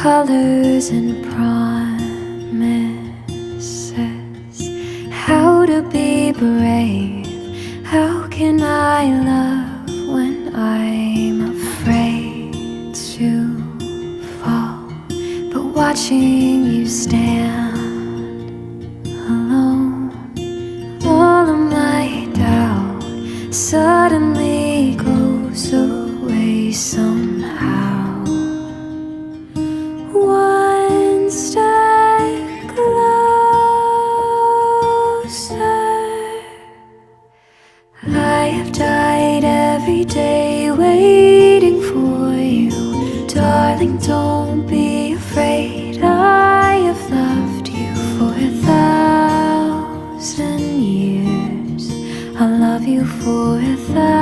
colors and promises. How to be brave, how can I love when I'm afraid to fall? But watching you stand alone, all of my doubt suddenly goes away somehow. One step closer. I have died every day waiting for you. Darling, don't be afraid. I have loved you for 1,000 years. I'll love you for 1,000